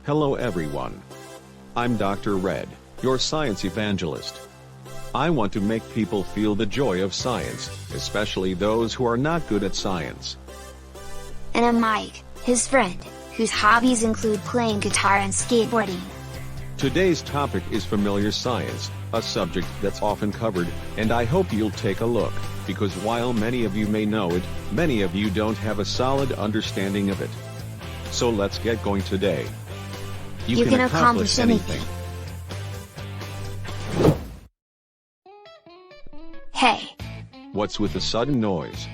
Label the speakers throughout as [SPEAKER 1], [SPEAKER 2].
[SPEAKER 1] Hello everyone. I'm Dr. Red, your science evangelist. I want to make people feel the joy of science, especially those who are not good at science.
[SPEAKER 2] And I'm Mike, his friend, whose hobbies include playing guitar and skateboarding.
[SPEAKER 1] Today's topic is familiar science, a subject that's often covered, and I hope you'll take a look, because while many of you may know it, many of you don't have a solid understanding of it. So let's get going today. You can accomplish anything.
[SPEAKER 2] Hey!
[SPEAKER 1] What's with the sudden noise?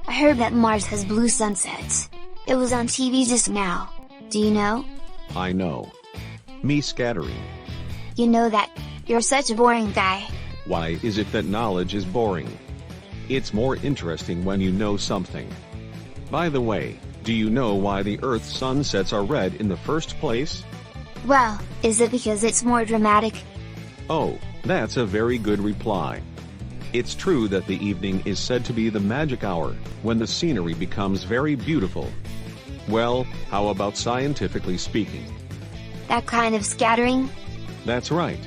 [SPEAKER 2] I heard that Mars has blue sunsets. It was on TV just now. Do you know?
[SPEAKER 1] I know. Me scattering.
[SPEAKER 2] You know that. You're such a boring guy.
[SPEAKER 1] Why is it that knowledge is boring? It's more interesting when you know something. By the way, do you know why the Earth's sunsets are red in the first place?
[SPEAKER 2] Well, is it because it's more dramatic?
[SPEAKER 1] Oh, that's a very good reply. It's true that the evening is said to be the magic hour, when the scenery becomes very beautiful. Well, how about scientifically speaking?
[SPEAKER 2] That kind of scattering?
[SPEAKER 1] That's right.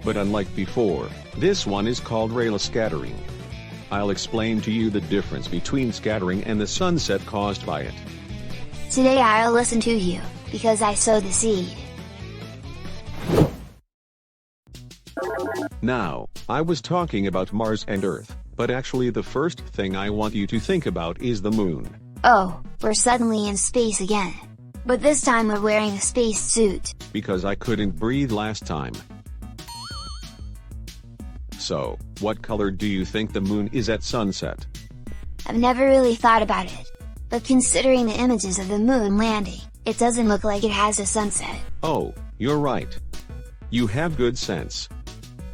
[SPEAKER 1] But unlike before, this one is called Rayleigh scattering. I'll explain to you the difference between scattering and the sunset caused by it.
[SPEAKER 2] Today I'll listen to you, because I sowed the seed.
[SPEAKER 1] Now, I was talking about Mars and Earth, but actually the first thing I want you to think about is the moon.
[SPEAKER 2] Oh, we're suddenly in space again. But this time we're wearing a space suit.
[SPEAKER 1] Because I couldn't breathe last time. So, what color do you think the moon is at sunset?
[SPEAKER 2] I've never really thought about it. But considering the images of the moon landing, it doesn't look like it has a sunset.
[SPEAKER 1] Oh, you're right. You have good sense.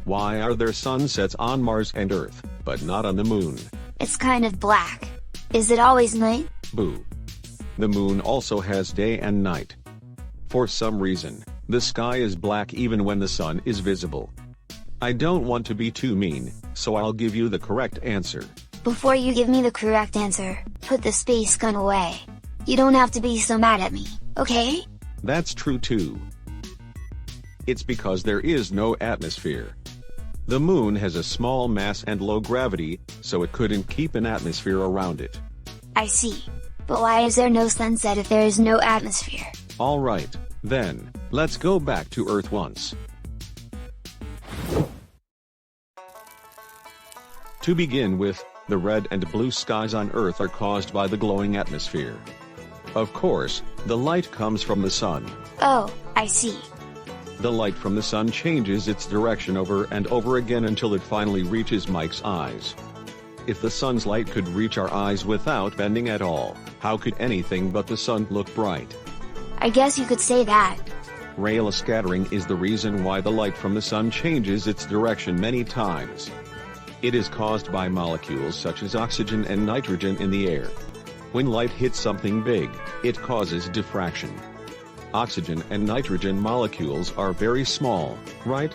[SPEAKER 1] Why are there sunsets on Mars and Earth, but not on the moon?
[SPEAKER 2] It's kind of black. Is it always night?
[SPEAKER 1] Boo. The moon also has day and night. For some reason, the sky is black even when the sun is visible. I don't want to be too mean, so I'll give you the correct answer.
[SPEAKER 2] Before you give me the correct answer, put the space gun away. You don't have to be so mad at me, okay?
[SPEAKER 1] That's true too. It's because there is no atmosphere. The moon has a small mass and low gravity, so it couldn't keep an atmosphere around it.
[SPEAKER 2] I see. But why is there no sunset if there is no atmosphere?
[SPEAKER 1] Alright, then, let's go back to Earth once. To begin with, the red and blue skies on Earth are caused by the glowing atmosphere. Of course, the light comes from the sun.
[SPEAKER 2] Oh, I see.
[SPEAKER 1] The light from the sun changes its direction over and over again until it finally reaches Mike's eyes. If the sun's light could reach our eyes without bending at all, how could anything but the sun look bright?
[SPEAKER 2] I guess you could say that.
[SPEAKER 1] Rayleigh scattering is the reason why the light from the sun changes its direction many times. It is caused by molecules such as oxygen and nitrogen in the air. When light hits something big, it causes diffraction. Oxygen and nitrogen molecules are very small, right?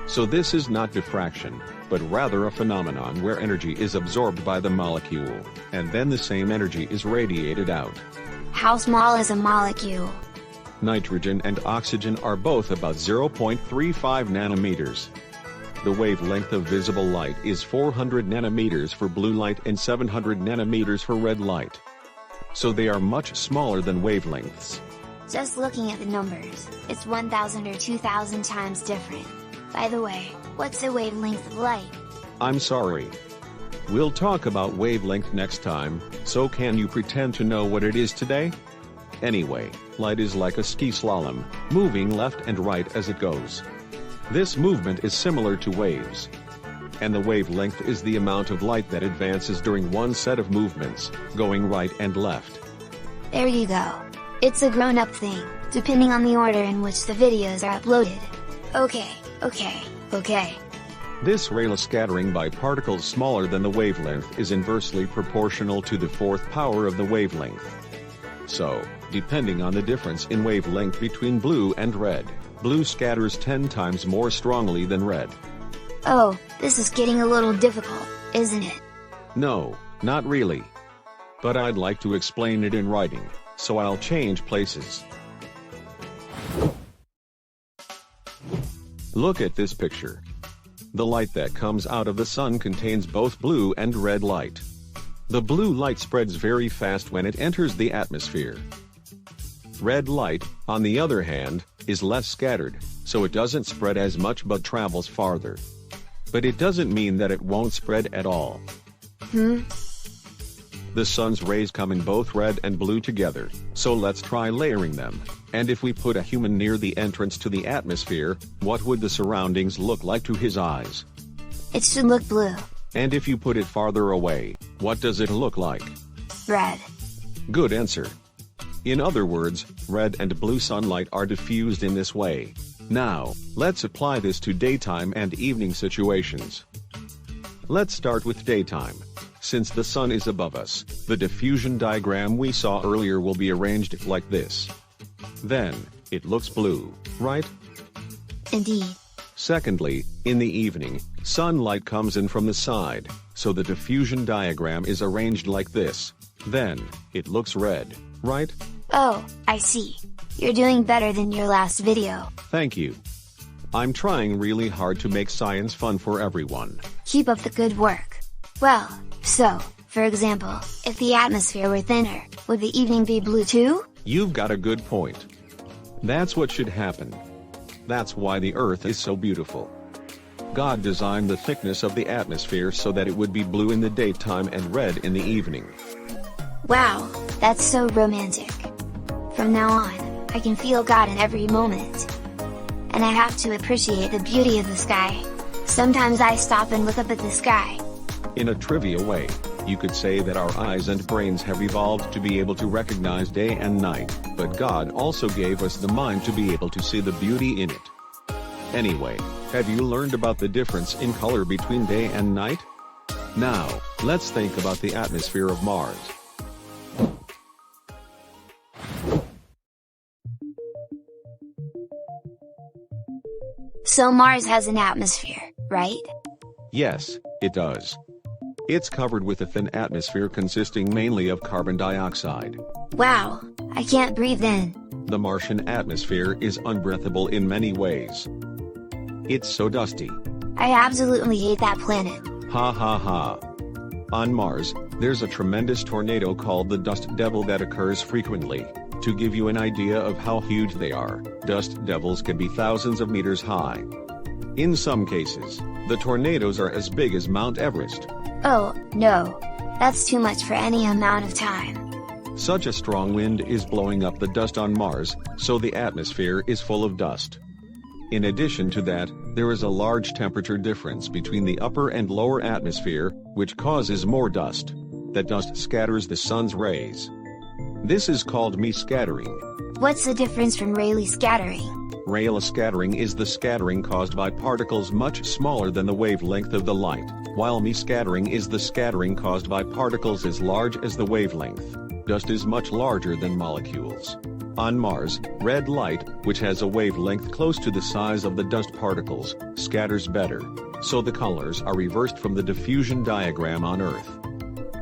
[SPEAKER 1] So this is not diffraction, but rather a phenomenon where energy is absorbed by the molecule, and then the same energy is radiated out.
[SPEAKER 2] How small is a molecule?
[SPEAKER 1] Nitrogen and oxygen are both about 0.35 nanometers. The wavelength of visible light is 400 nanometers for blue light and 700 nanometers for red light. So they are much smaller than wavelengths.
[SPEAKER 2] Just looking at the numbers, it's 1,000 or 2,000 times different. By the way, what's the wavelength of light?
[SPEAKER 1] I'm sorry. We'll talk about wavelength next time, so can you pretend to know what it is today? Anyway, light is like a ski slalom, moving left and right as it goes. This movement is similar to waves. And the wavelength is the amount of light that advances during one set of movements, going right and left.
[SPEAKER 2] There you go. It's a grown-up thing, depending on the order in which the videos are uploaded. Okay.
[SPEAKER 1] This Rayleigh scattering by particles smaller than the wavelength is inversely proportional to the fourth power of the wavelength. So, depending on the difference in wavelength between blue and red, blue scatters 10 times more strongly than red.
[SPEAKER 2] Oh, this is getting a little difficult, isn't it?
[SPEAKER 1] No, not really. But I'd like to explain it in writing, so I'll change places. Look at this picture. The light that comes out of the sun contains both blue and red light. The blue light spreads very fast when it enters the atmosphere. Red light, on the other hand, is less scattered, so it doesn't spread as much but travels farther. But it doesn't mean that it won't spread at all. The sun's rays come in both red and blue together, so let's try layering them. And if we put a human near the entrance to the atmosphere, what would the surroundings look like to his eyes?
[SPEAKER 2] It should look blue.
[SPEAKER 1] And if you put it farther away, what does it look like?
[SPEAKER 2] Red.
[SPEAKER 1] Good answer. In other words, red and blue sunlight are diffused in this way. Now, let's apply this to daytime and evening situations. Let's start with daytime. Since the sun is above us, the diffusion diagram we saw earlier will be arranged like this. Then, it looks blue, right?
[SPEAKER 2] Indeed.
[SPEAKER 1] Secondly, in the evening, sunlight comes in from the side, so the diffusion diagram is arranged like this. Then, it looks red, right?
[SPEAKER 2] Oh, I see. You're doing better than your last video.
[SPEAKER 1] Thank you. I'm trying really hard to make science fun for everyone.
[SPEAKER 2] Keep up the good work. Well, so, for example, if the atmosphere were thinner, would the evening be blue too?
[SPEAKER 1] You've got a good point. That's what should happen. That's why the Earth is so beautiful. God designed the thickness of the atmosphere so that it would be blue in the daytime and red in the evening.
[SPEAKER 2] Wow, that's so romantic. From now on, I can feel God in every moment. And I have to appreciate the beauty of the sky. Sometimes I stop and look up at the sky.
[SPEAKER 1] In a trivia way, you could say that our eyes and brains have evolved to be able to recognize day and night, but God also gave us the mind to be able to see the beauty in it. Anyway, have you learned about the difference in color between day and night? Now, let's think about the atmosphere of Mars.
[SPEAKER 2] So Mars has an atmosphere, right?
[SPEAKER 1] Yes, it does. It's covered with a thin atmosphere consisting mainly of carbon dioxide.
[SPEAKER 2] Wow, I can't breathe in.
[SPEAKER 1] The Martian atmosphere is unbreathable in many ways. It's so dusty.
[SPEAKER 2] I absolutely hate that planet.
[SPEAKER 1] Ha ha ha. On Mars, there's a tremendous tornado called the dust devil that occurs frequently. To give you an idea of how huge they are, dust devils can be thousands of meters high. In some cases, the tornadoes are as big as Mount Everest.
[SPEAKER 2] Oh, no. That's too much for any amount of time.
[SPEAKER 1] Such a strong wind is blowing up the dust on Mars, so the atmosphere is full of dust. In addition to that, there is a large temperature difference between the upper and lower atmosphere, which causes more dust. That dust scatters the sun's rays. This is called scattering.
[SPEAKER 2] What's the difference from Rayleigh scattering?
[SPEAKER 1] Rayleigh scattering is the scattering caused by particles much smaller than the wavelength of the light, while scattering is the scattering caused by particles as large as the wavelength. Dust is much larger than molecules. On Mars, red light, which has a wavelength close to the size of the dust particles, scatters better, so the colors are reversed from the diffusion diagram on Earth.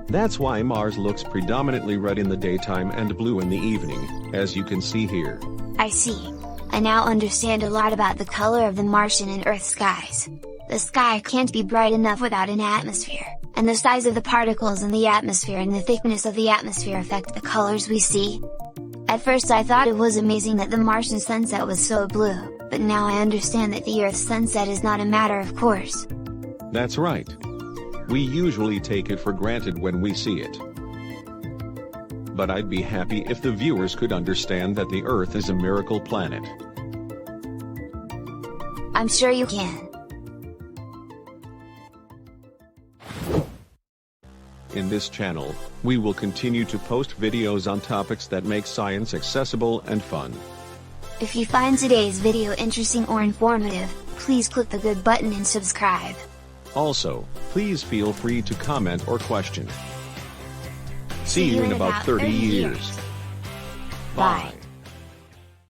[SPEAKER 1] That's why Mars looks predominantly red in the daytime and blue in the evening, as you can see here.
[SPEAKER 2] I see. I now understand a lot about the color of the Martian and Earth skies. The sky can't be bright enough without an atmosphere, and the size of the particles in the atmosphere and the thickness of the atmosphere affect the colors we see. At first I thought it was amazing that the Martian sunset was so blue, but now I understand that the Earth's sunset is not a matter of course.
[SPEAKER 1] That's right. We usually take it for granted when we see it. But I'd be happy if the viewers could understand that the Earth is a miracle planet.
[SPEAKER 2] I'm sure you can.
[SPEAKER 1] In this channel, we will continue to post videos on topics that make science accessible and fun.
[SPEAKER 2] If you find today's video interesting or informative, please click the good button and subscribe.
[SPEAKER 1] Also, please feel free to comment or question. See you in about 30 years. Bye.